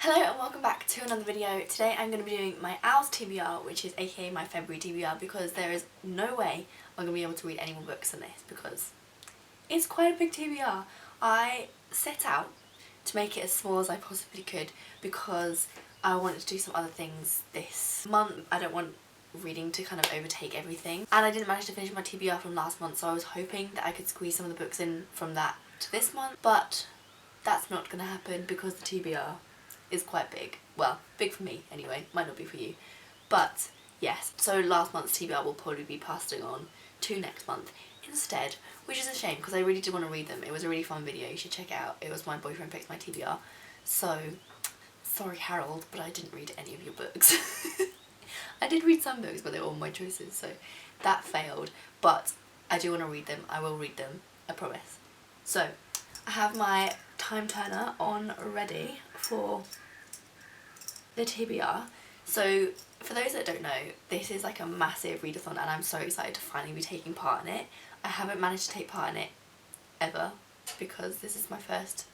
Hello and welcome back to another video. Today I'm going to be doing my O.W.L.s TBR, which is aka my February TBR, because there is no way I'm going to be able to read any more books than this because it's quite a big TBR. I set out to make it as small as I possibly could because I wanted to do some other things this month. I don't want reading to kind of overtake everything, and I didn't manage to finish my TBR from last month, so I was hoping that I could squeeze some of the books in from that to this month, but that's not going to happen because the TBR is quite big. Well, big for me anyway, might not be for you. But yes, so last month's TBR will probably be passing on to next month instead, which is a shame because I really did want to read them. It was a really fun video, you should check it out. It was My Boyfriend Picked My TBR. So, sorry Harold, but I didn't read any of your books. I did read some books, but they were all my choices, so that failed. But I do want to read them. I will read them, I promise. So, I have my time turner on ready for the TBR. So for those that don't know, this is like a massive readathon and I'm so excited to finally be taking part in it. I haven't managed to take part in it ever because this is my first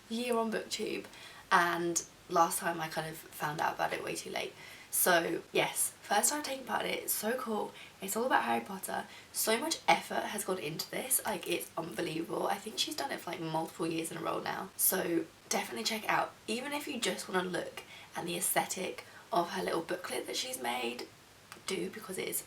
year on BookTube, and last time I kind of found out about it way too late. So yes, first time taking part in it, it's so cool. It's all about Harry Potter. So much effort has gone into this, like it's unbelievable. I think she's done it for like multiple years in a row now. So definitely check it out. Even if you just want to look at the aesthetic of her little booklet that she's made, do, because it is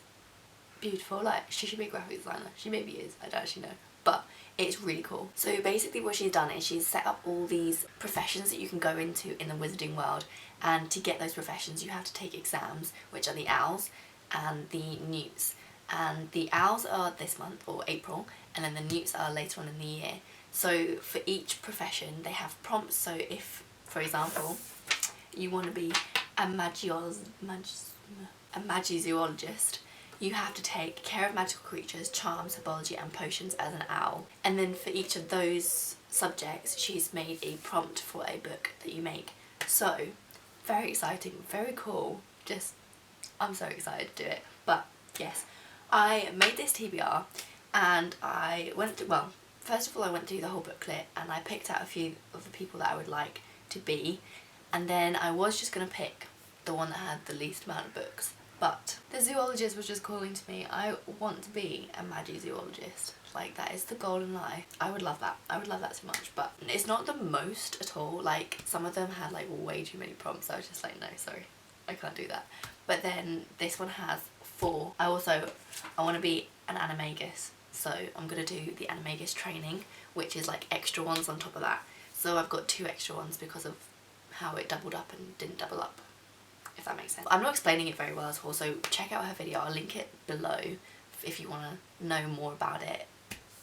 beautiful. Like, she should be a graphic designer. She maybe is, I don't actually know. But it's really cool. So basically what she's done is she's set up all these professions that you can go into in the wizarding world, and to get those professions you have to take exams, which are the O.W.L.s and the Newts. And the O.W.L.s are this month, or April, and then the Newts are later on in the year. So for each profession they have prompts. So if, for example, you want to be a magizoologist, you have to take care of magical creatures, charms, herbology and potions as an owl. And then for each of those subjects she's made a prompt for a book that you make. So very exciting, very cool. Just, I'm so excited to do it. But yes, I made this TBR and I went to, well, first of all I went through the whole booklet and I picked out a few of the people that I would like to be, and then I was just going to pick the one that had the least amount of books. But the zoologist was just calling to me. I want to be a magizoologist. Like, that is the golden lie. I would love that. I would love that so much. But it's not the most at all. Like, some of them had like way too many prompts. I was just like, no, sorry, I can't do that. But then this one has 4. I want to be an animagus. So I'm going to do the animagus training, which is like extra ones on top of that. So I've got 2 extra ones because of how it doubled up and didn't double up, if that makes sense. I'm not explaining it very well at all, so check out her video. I'll link it below if you want to know more about it.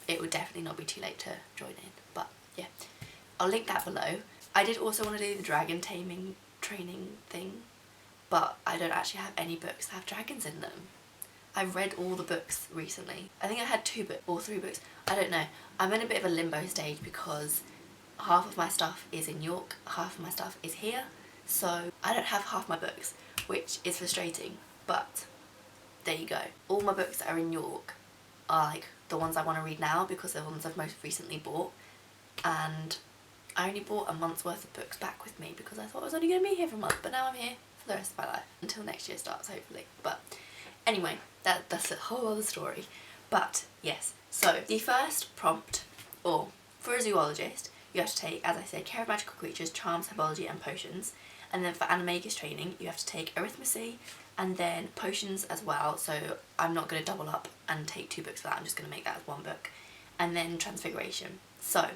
It would definitely not be too late to join in, but yeah, I'll link that below. I did also want to do the dragon taming training thing, but I don't actually have any books that have dragons in them. I've read all the books recently. I think I had 2 books or 3 books. I don't know. I'm in a bit of a limbo stage because half of my stuff is in York, half of my stuff is here. So I don't have half my books, which is frustrating, but there you go. All my books that are in York are like the ones I want to read now because they're the ones I've most recently bought, and I only bought a month's worth of books back with me because I thought I was only going to be here for a month, but now I'm here for the rest of my life until next year starts, hopefully. But anyway, that's a whole other story. But yes, so the first prompt, or for a zoologist, you have to take, as I said, care of magical creatures, charms, herbology and potions. And then for animagus training you have to take arithmetic and then potions as well. So I'm not going to double up and take 2 books for that, I'm just going to make that as 1 book. And then transfiguration. So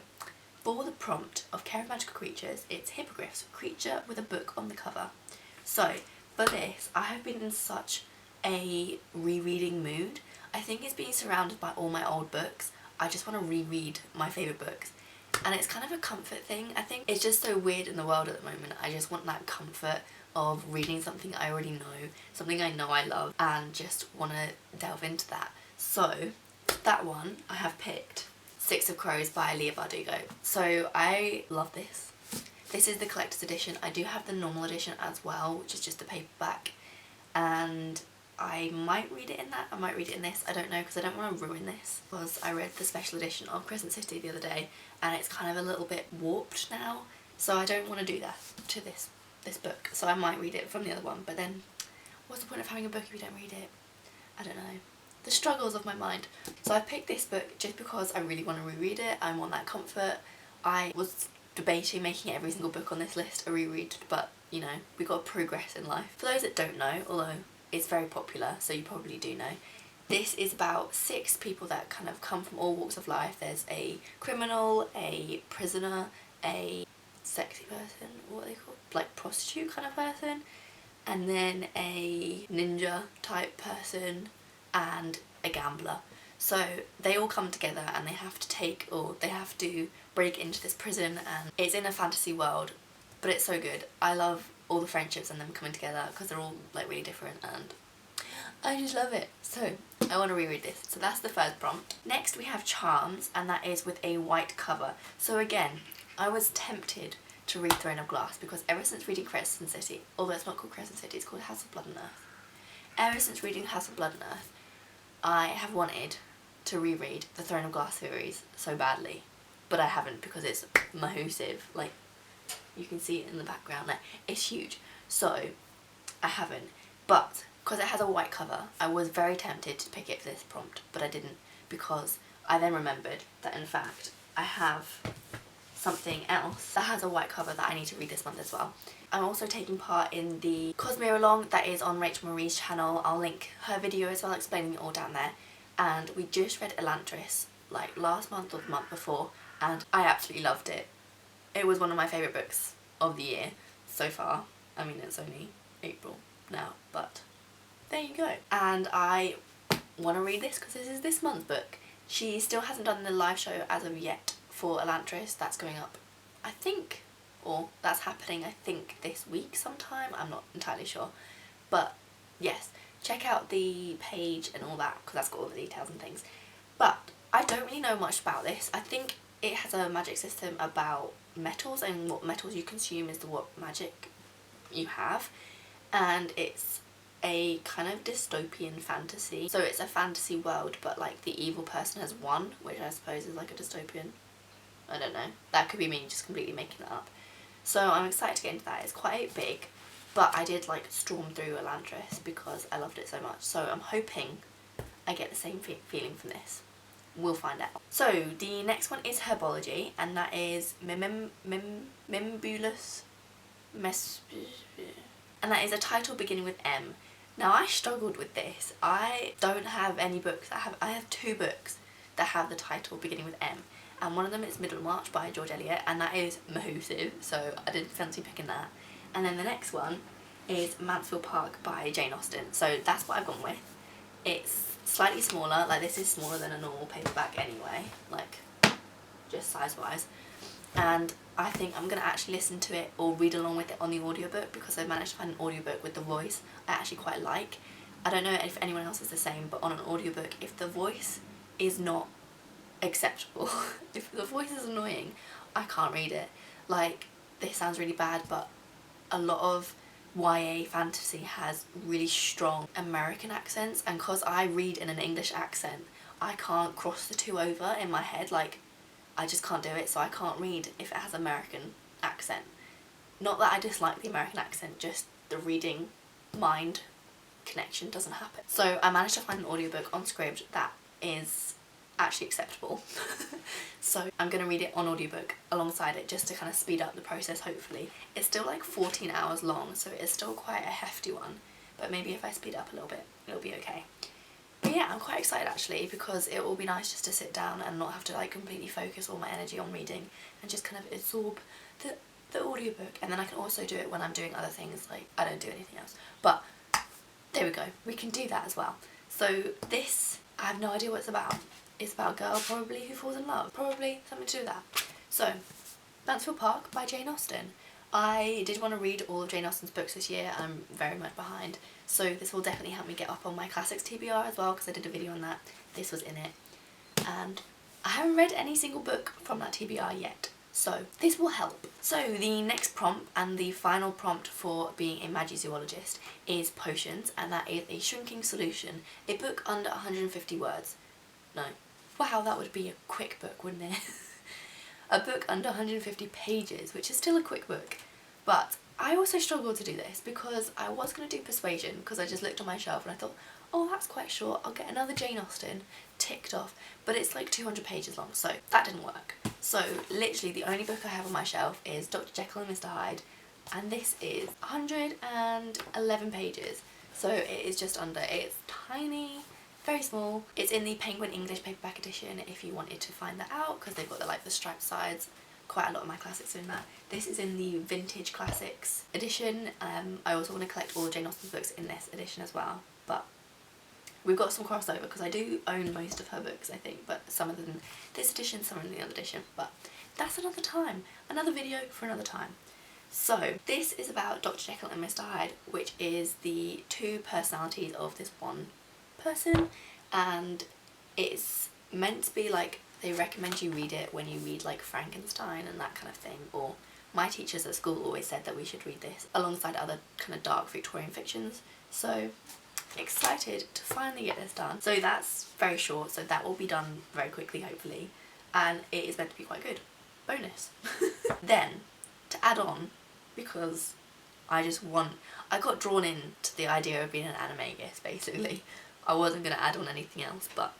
for the prompt of care of magical creatures, it's hippogriffs, creature with a book on the cover. So for this I have been in such a rereading mood. I think it's being surrounded by all my old books. I just want to reread my favourite books. And it's kind of a comfort thing. I think it's just so weird in the world at the moment. I just want that comfort of reading something I already know, something I know I love, and just want to delve into that. So that one I have picked 6 of Crows by Leah Bardugo. So I love this. This is the collector's edition. I do have the normal edition as well, which is just the paperback, and I might read it in that, I might read it in this, I don't know, because I don't want to ruin this, because I read the special edition of Crescent City the other day and it's kind of a little bit warped now, so I don't want to do that to this this book, so I might read it from the other one, but then what's the point of having a book if you don't read it? I don't know. The struggles of my mind. So I picked this book just because I really want to reread it. I want that comfort. I was debating making every single book on this list a reread, but you know, we got to progress in life. For those that don't know, although it's very popular, so you probably do know, this is about 6 people that kind of come from all walks of life. There's a criminal, a prisoner, a sexy person, what are they called? Like prostitute kind of person, and then a ninja type person, and a gambler. So they all come together and they have to break into this prison, and it's in a fantasy world, but it's so good. I love all the friendships and them coming together because they're all like really different, and I just love it. So I want to reread this. So that's the first prompt. Next we have Charms, and that is with a white cover. So again, I was tempted to read Throne of Glass because ever since reading Crescent City, although it's not called Crescent City, it's called House of Blood and Earth. Ever since reading House of Blood and Earth, I have wanted to reread the Throne of Glass series so badly, but I haven't because it's massive. Like, you can see it in the background, like, it's huge. So I haven't, but because it has a white cover, I was very tempted to pick it for this prompt, but I didn't, because I then remembered that in fact I have something else that has a white cover that I need to read this month as well. I'm also taking part in the Cosmere Along that is on Rachel Marie's channel. I'll link her video as well, explaining it all down there. And we just read Elantris like last month or the month before, and I absolutely loved it. It was one of my favourite books of the year so far. I mean, it's only April now, but there you go. And I want to read this because this is this month's book. She still hasn't done the live show as of yet for Elantris. That's going up, I think, or that's happening, I think, this week sometime. I'm not entirely sure. But yes, check out the page and all that because that's got all the details and things. But I don't really know much about this. I think it has a magic system about metals, and what metals you consume is what magic you have. And it's a kind of dystopian fantasy. So it's a fantasy world, but like the evil person has won, which I suppose is like a dystopian. I don't know. That could be me just completely making that up. So I'm excited to get into that. It's quite big, but I did like storm through Elantris because I loved it so much. So I'm hoping I get the same feeling from this. We'll find out. So the next one is Herbology, and that is O.W.L.s and that is a title beginning with M. Now I struggled with this. I don't have any books. I have 2 books that have the title beginning with M. And one of them is Middlemarch by George Eliot, and that is massive, so I didn't fancy picking that. And then the next one is Mansfield Park by Jane Austen, so that's what I've gone with. It's slightly smaller, like this is smaller than a normal paperback anyway, like just size wise. And I think I'm going to actually listen to it or read along with it on the audiobook because I've managed to find an audiobook with the voice I actually quite like. I don't know if anyone else is the same, but on an audiobook, if the voice is not acceptable, if the voice is annoying, I can't read it. Like, this sounds really bad, but a lot of YA fantasy has really strong American accents, and because I read in an English accent, I can't cross the 2 over in my head. Like, I just can't do it, so I can't read if it has American accent. Not that I dislike the American accent, just the reading mind connection doesn't happen. So I managed to find an audiobook on Scribd that is actually acceptable. So I'm going to read it on audiobook alongside it just to kind of speed up the process, hopefully. It's still like 14 hours long, so it's still quite a hefty one, but maybe if I speed up a little bit, it'll be okay. But yeah, I'm quite excited actually, because it will be nice just to sit down and not have to like completely focus all my energy on reading and just kind of absorb the audiobook. And then I can also do it when I'm doing other things, like I don't do anything else. But there we go, we can do that as well. So this, I have no idea what it's about. It's about a girl probably who falls in love. Probably something to do with that. So, Mansfield Park by Jane Austen. I did want to read all of Jane Austen's books this year. I'm very much behind. So this will definitely help me get up on my classics TBR as well, because I did a video on that. This was in it. And I haven't read any single book from that TBR yet. So this will help. So the next prompt and the final prompt for being a Magizoologist is Potions, and that is a shrinking solution. A book under 150 words. No. Wow, that would be a quick book, wouldn't it? A book under 150 pages, which is still a quick book. But I also struggled to do this because I was going to do Persuasion because I just looked on my shelf and I thought, oh, that's quite short, I'll get another Jane Austen ticked off, but it's like 200 pages long, so that didn't work. So literally the only book I have on my shelf is Dr. Jekyll and Mr. Hyde, and this is 111 pages, so it is just under. It's tiny, very small. It's in the Penguin English paperback edition if you wanted to find that out, because they've got the striped sides. Quite a lot of my classics are in that. This is in the Vintage Classics edition. I also want to collect all Jane Austen's books in this edition as well, but we've got some crossover because I do own most of her books, I think, but some of them in this edition, some in the other edition, but that's another time. Another video for another time. So this is about Dr. Jekyll and Mr. Hyde, which is the two personalities of this one person, and it's meant to be like, they recommend you read it when you read like Frankenstein and that kind of thing, or my teachers at school always said that we should read this alongside other kind of dark Victorian fictions, so excited to finally get this done. So that's very short, so that will be done very quickly hopefully, and it is meant to be quite good. Bonus. Then to add on, because I got drawn into the idea of being an animagus basically. I wasn't going to add on anything else, but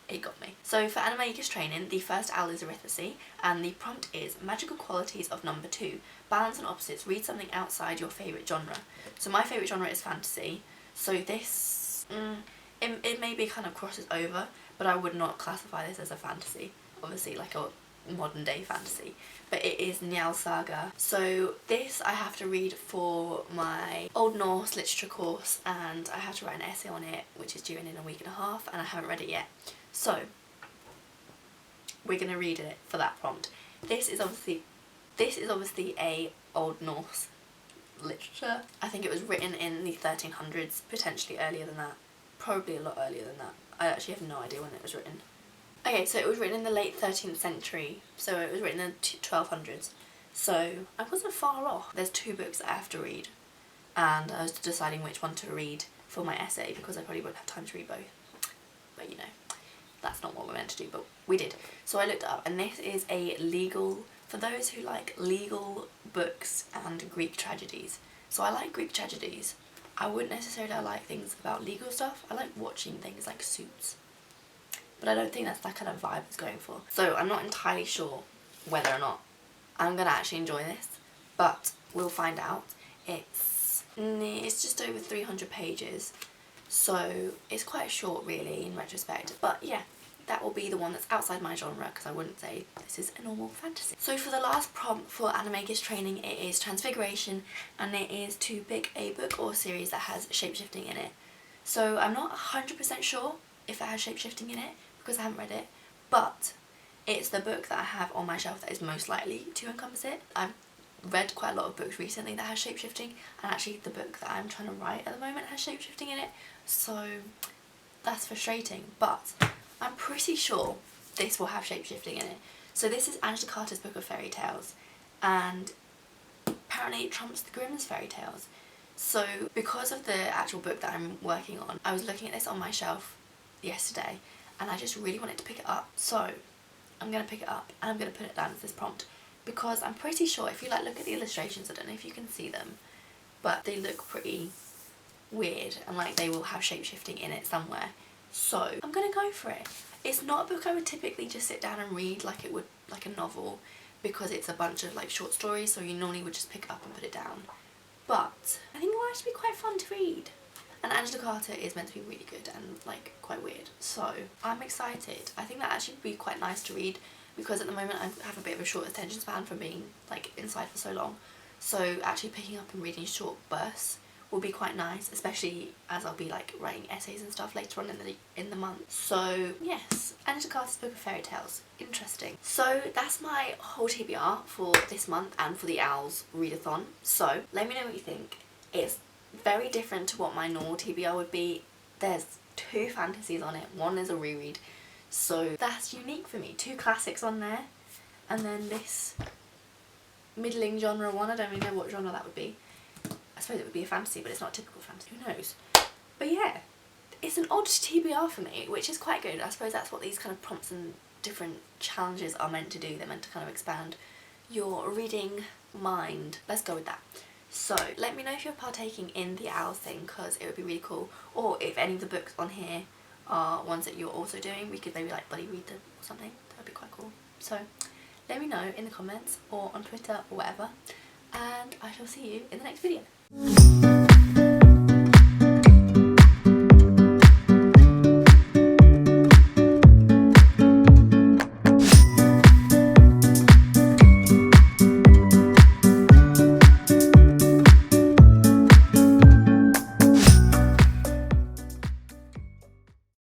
it got me. So for animagus training, the first owl is arithmetic, and the prompt is magical qualities of number 2. Balance and opposites, read something outside your favourite genre. So my favourite genre is fantasy, so this, it maybe kind of crosses over, but I would not classify this as a fantasy. Obviously like a modern day fantasy, but it is Njál Saga. So this I have to read for my Old Norse literature course, and I have to write an essay on it, which is due in a week and a half, and I haven't read it yet. So we're going to read it for that prompt. This is obviously a Old Norse literature. I think it was written in the 1300s, potentially earlier than that, probably a lot earlier than that. I actually have no idea when it was written. Okay, so it was written in the late 13th century, so it was written in the 1200s, so I wasn't far off. There's 2 books that I have to read, and I was deciding which one to read for my essay because I probably wouldn't have time to read both, but you know, that's not what we're meant to do, but we did. So I looked it up, and this is a legal, for those who like legal books and Greek tragedies. So I like Greek tragedies. I wouldn't necessarily like things about legal stuff. I like watching things like Suits, but I don't think that's that kind of vibe it's going for. So I'm not entirely sure whether or not I'm gonna actually enjoy this, but we'll find out. It's just over 300 pages, so it's quite short really in retrospect, but yeah, that will be the one that's outside my genre because I wouldn't say this is a normal fantasy. So for the last prompt for animagus training, it is Transfiguration, and it is to pick a book or series that has shapeshifting in it. So I'm not 100% sure if it has shapeshifting in it because I haven't read it, but it's the book that I have on my shelf that is most likely to encompass it. I've read quite a lot of books recently that has shapeshifting, and actually the book that I'm trying to write at the moment has shapeshifting in it, so that's frustrating, but I'm pretty sure this will have shapeshifting in it. So this is Angela Carter's book of fairy tales, and apparently it trumps the Grimm's fairy tales. So because of the actual book that I'm working on, I was looking at this on my shelf yesterday and I just really wanted to pick it up, so I'm going to pick it up and I'm going to put it down as this prompt because I'm pretty sure if you like look at the illustrations, I don't know if you can see them, but they look pretty weird and like they will have shapeshifting in it somewhere, so I'm going to go for it. It's not a book I would typically just sit down and read like it would like a novel because it's a bunch of like short stories, so you normally would just pick it up and put it down, but I think it will actually be quite fun to read. And Angela Carter is meant to be really good and like quite weird, so I'm excited. I think that actually would be quite nice to read because at the moment I have a bit of a short attention span from being like inside for so long, so actually picking up and reading short bursts will be quite nice, especially as I'll be like writing essays and stuff later on in the month. So yes, Angela Carter's book of fairy tales, interesting. So that's my whole TBR for this month and for the O.W.L.s Readathon. So let me know what you think. It's very different to what my normal TBR would be. There's 2 fantasies on it, one is a reread, so that's unique for me. 2 classics on there, and then this middling genre one. I don't really know what genre that would be. I suppose it would be a fantasy, but it's not typical fantasy, who knows. But yeah, it's an odd TBR for me, which is quite good. I suppose that's what these kind of prompts and different challenges are meant to do. They're meant to kind of expand your reading mind. Let's go with that. So let me know if you're partaking in the O.W.L.s thing, because it would be really cool. Or if any of the books on here are ones that you're also doing, we could maybe like buddy read them or something. That would be quite cool. So let me know in the comments or on Twitter or whatever, and I shall see you in the next video.